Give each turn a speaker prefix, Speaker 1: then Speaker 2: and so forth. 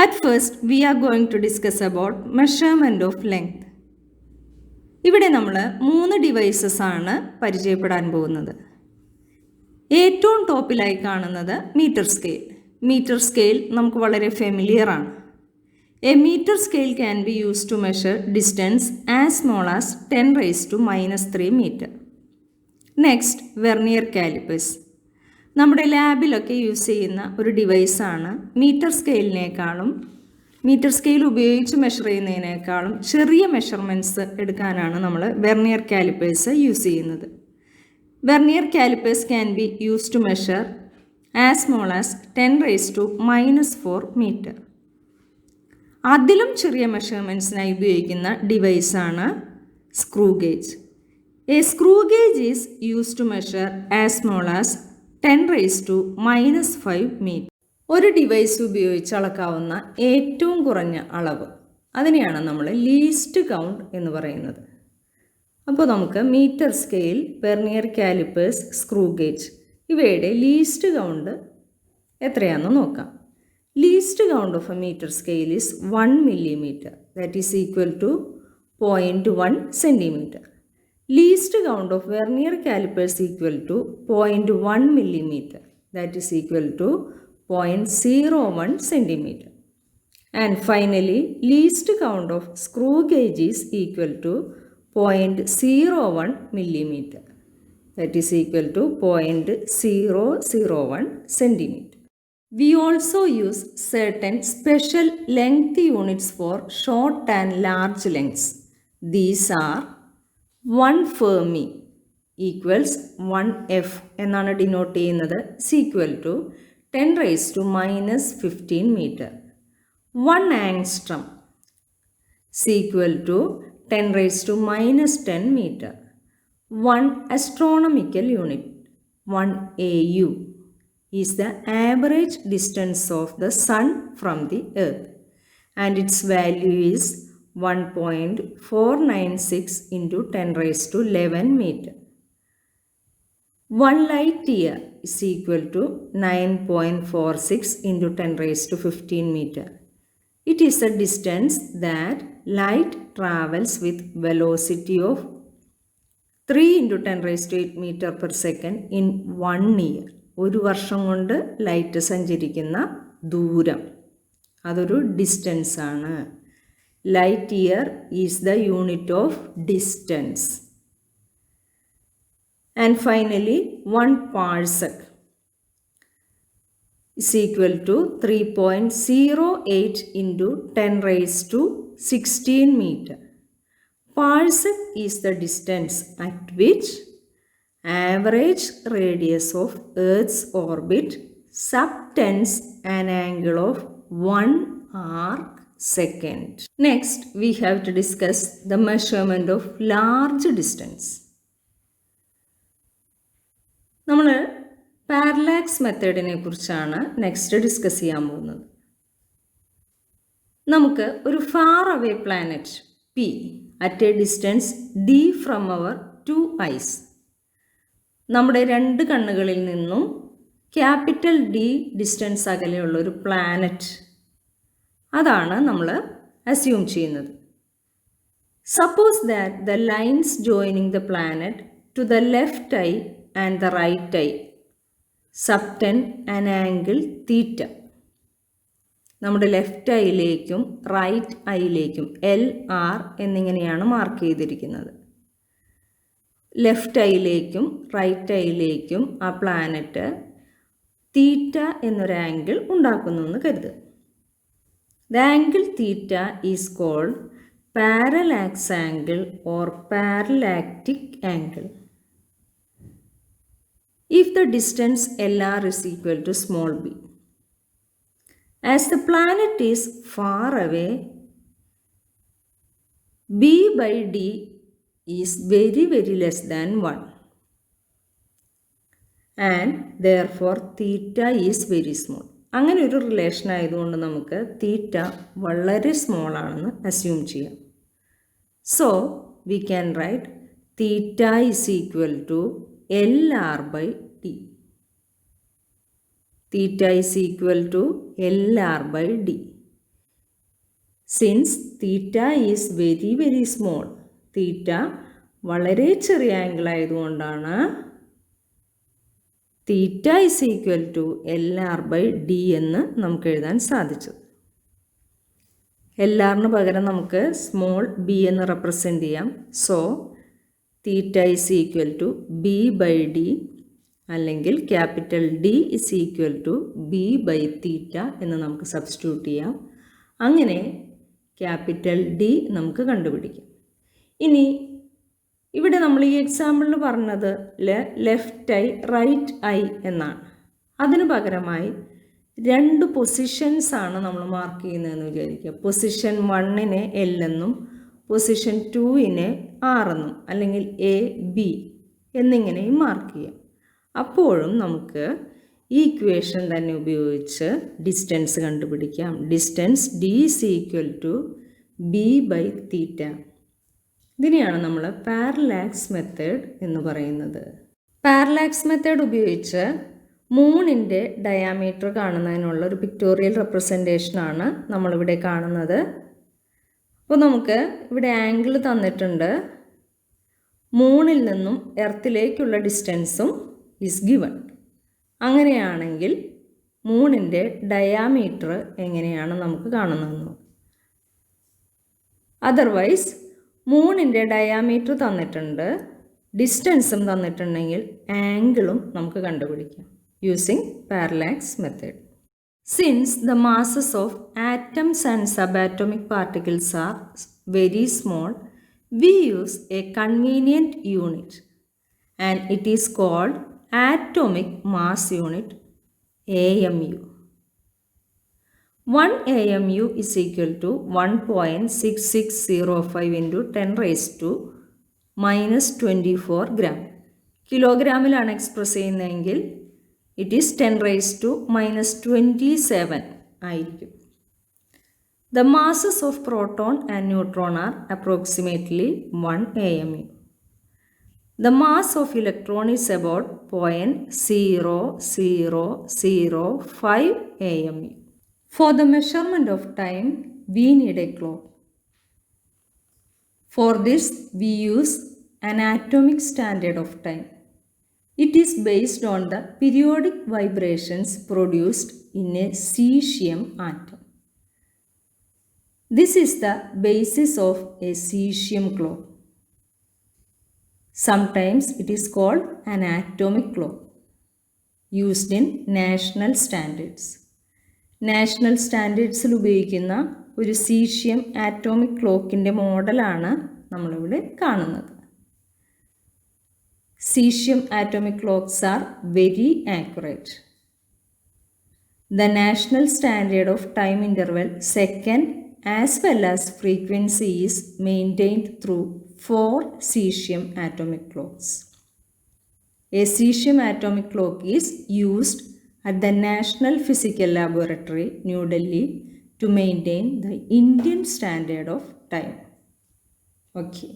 Speaker 1: At first, we are going to discuss about measurement of length. ഇവിടെ നമ്മൾ 3 devices ആണ് പരിചയപ്പെടാൻ പോകുന്നത്. ഏറ്റവും ടോപ്പിലായി കാണുന്നത് മീറ്റർ സ്കെയിൽ. മീറ്റർ സ്കെയിൽ നമുക്ക് വളരെ ഫെമിലിയർ ആണ്. A metre scale can be use to measure distance as small as 10⁻³ metre. Next, vernier callipers. നമ്മുടെ ലാബിലൊക്കെ യൂസ് ചെയ്യുന്ന ഒരു ഡിവൈസാണ്. മീറ്റർ സ്കെയിൽ ഉപയോഗിച്ച് മെഷർ ചെയ്യുന്നതിനേക്കാളും ചെറിയ മെഷർമെൻറ്റ്സ് എടുക്കാനാണ് നമ്മൾ വെർനിയർ കാലിപ്പേഴ്സ് യൂസ് ചെയ്യുന്നത്. Vernier callipers can be use to measure as small as 10⁻⁻⁴ metre. അതിലും ചെറിയ മെഷർമെൻറ്റ്സിനായി ഉപയോഗിക്കുന്ന ഡിവൈസാണ് screw gauge. A screw gauge is use to measure as small as 10⁻⁵ metre. ഒരു ഡിവൈസ് ഉപയോഗിച്ച് അളക്കാവുന്ന ഏറ്റവും കുറഞ്ഞ അളവ്, അതിനെയാണ് നമ്മൾ ലീസ്റ്റ് കൗണ്ട് എന്ന് പറയുന്നത്. അപ്പോൾ നമുക്ക് metre scale, vernier callipers, screw gauge ഇവയുടെ ലീസ്റ്റ് കൗണ്ട് എത്രയാണെന്ന് നോക്കാം. Least count of a metre scale is 1 millimeter, that is equal to 0.1 centimeter. Least count of vernier calipers equal to 0.1 millimeter, that is equal to 0.01 centimeter. And finally, least count of screw gauge is equal to 0.01 millimeter, that is equal to 0.001 centimeter. We also use certain special length units for short and large lengths. These are 1 Fermi equals 1 F എന്നാണ് denote ചെയ്യുന്നത്. is equal to 10⁻⁻15 meter. 1 angstrom is equal to 10⁻⁻10 meter. 1 astronomical unit, 1 AU, is the average distance of the sun from the earth, and its value is 1.496 into 10⁻11 meter. 1 light year is equal to 9.46 into 10⁻15 meter. It is a distance that light travels with velocity of 3 into 10⁻8 meter per second in 1 year. ഒരു വർഷം കൊണ്ട് light സഞ്ചരിക്കുന്ന ദൂരം, അതൊരു distance ആണ്. Light year is the unit of distance. And finally, 1 parsec is equal to 3.08 into 10⁻16 meter. Parsec is the distance at which average radius of Earth's orbit subtends an angle of 1 arc second. Next, we have to discuss the measurement of large distance. നമ്മൾ parallax മെത്തേഡിനെ കുറിച്ചാണ് next discuss ചെയ്യാൻ പോകുന്നത്. നമുക്ക് ഒരു far away planet P at a distance D from our 2 eyes, നമ്മുടെ 2 കണ്ണുകളിൽ നിന്നും ക്യാപിറ്റൽ D ഡിസ്റ്റൻസ് അകലെയുള്ള ഒരു പ്ലാനറ്റ്, അതാണ് നമ്മൾ അസ്യൂം ചെയ്യുന്നത്. Suppose that the lines joining the planet to the left eye and the right eye subtend an angle theta. നമ്മുടെ left ഐയിലേക്കും റൈറ്റ് ഐയിലേക്കും LR എന്നിങ്ങനെയാണ് മാർക്ക് ചെയ്തിരിക്കുന്നത്. ലെഫ്റ്റ് ഐയിലേക്കും റൈറ്റ് ഐയിലേക്കും ആ പ്ലാനറ്റ് തീറ്റ എന്നൊരു ആംഗിൾ ഉണ്ടാക്കുന്നു എന്ന് കരുതുക. The angle theta is called parallax angle or parallactic angle. If the distance LR is equal to small b, as the planet is far away, b by d is very less than 1, and therefore theta is very small. അങ്ങനെ ഒരു relation ആയതുകൊണ്ട് നമുക്ക് തീറ്റ വളരെ small ആണെന്ന് assume ചെയ്യാം. So we can write theta is equal to LR/D. Theta is equal to LR/D. Since theta is very very small, theta വളരെ ചെറിയ angle ആയതുകൊണ്ടാണ് തീറ്റ ഈസ് ഈക്വൽ ടു LR/D എന്ന് നമുക്ക് എഴുതാൻ സാധിച്ചത്. LRന് പകരം നമുക്ക് സ്മോൾ b എന്ന് റെപ്രസെൻ്റ് ചെയ്യാം. So theta is equal to B/D അല്ലെങ്കിൽ capital D is equal to B/തീറ്റ എന്ന് നമുക്ക് സബ്സ്റ്റിറ്റ്യൂട്ട് ചെയ്യാം. അങ്ങനെ ക്യാപിറ്റൽ D നമുക്ക് കണ്ടുപിടിക്കാം. ഇനി ഇവിടെ നമ്മൾ ഈ എക്സാമ്പിളിൽ പറഞ്ഞത് ലെഫ്റ്റ് ഐ റൈറ്റ് ഐ എന്നാണ്. അതിന് പകരമായി 2 പൊസിഷൻസ് ആണ് നമ്മൾ മാർക്ക് ചെയ്യുന്നതെന്ന് വിചാരിക്കുക. പൊസിഷൻ 1നെ L എന്നും പൊസിഷൻ 2നെ R എന്നും അല്ലെങ്കിൽ AB എന്നിങ്ങനെയും മാർക്ക് ചെയ്യാം. അപ്പോഴും നമുക്ക് ഈ ഇക്വേഷൻ തന്നെ ഉപയോഗിച്ച് ഡിസ്റ്റൻസ് കണ്ടുപിടിക്കാം. Distance D is equal to B/തീറ്റ. ഇതിനെയാണ് നമ്മൾ പാരലാക്സ് മെത്തേഡ് എന്ന് പറയുന്നത്. പാരലാക്സ് മെത്തേഡ് ഉപയോഗിച്ച് മൂണിൻ്റെ ഡയാമീറ്റർ കാണുന്നതിനുള്ള ഒരു പിക്ടോറിയൽ റെപ്രസെൻറ്റേഷനാണ് നമ്മളിവിടെ കാണുന്നത്. അപ്പോൾ നമുക്ക് ഇവിടെ ആംഗിൾ തന്നിട്ടുണ്ട്. മൂണിൽ നിന്നും എർത്തിലേക്കുള്ള ഡിസ്റ്റൻസും ഈസ് ഗിവൺ. അങ്ങനെയാണെങ്കിൽ മൂണിൻ്റെ ഡയാമീറ്റർ എങ്ങനെയാണ് നമുക്ക് കാണുന്നതെന്ന്. അതർവൈസ് മൂണിൻ്റെ ഡയാമീറ്റർ തന്നിട്ടുണ്ട്, ഡിസ്റ്റൻസും തന്നിട്ടുണ്ടെങ്കിൽ ആംഗിളും നമുക്ക് കണ്ടുപിടിക്കാം using parallax method. Since the masses of atoms and subatomic particles are very small, we use a convenient unit and it is called atomic mass unit, AMU. 1 AMU is equal to 1.6605 into 10 raised to minus 24 gram. കിലോഗ്രാമിലാണ് express ചെയ്യുന്നതെങ്കിൽ it is 10 raised to minus 27 ആയിരിക്കും. The masses of proton and neutron are approximately 1 AMU. The mass of electron is about 0.0005 AMU. For the measurement of time, we need a clock. For this, we use an atomic standard of time. It is based on the periodic vibrations produced in a cesium atom. This is the basis of a cesium clock. Sometimes it is called an atomic clock, used in national standards. National സ്റ്റാൻഡേർഡ്സിൽ ഉപയോഗിക്കുന്ന ഒരു caesium atomic ക്ലോക്കിൻ്റെ മോഡലാണ് നമ്മളിവിടെ കാണുന്നത്. Caesium atomic clocks are very accurate. The national standard of time interval second as well as frequency is maintained through 4 cesium atomic clocks. A cesium atomic clock is used at the National Physical Laboratory, New Delhi, to maintain the Indian standard of time. Okay.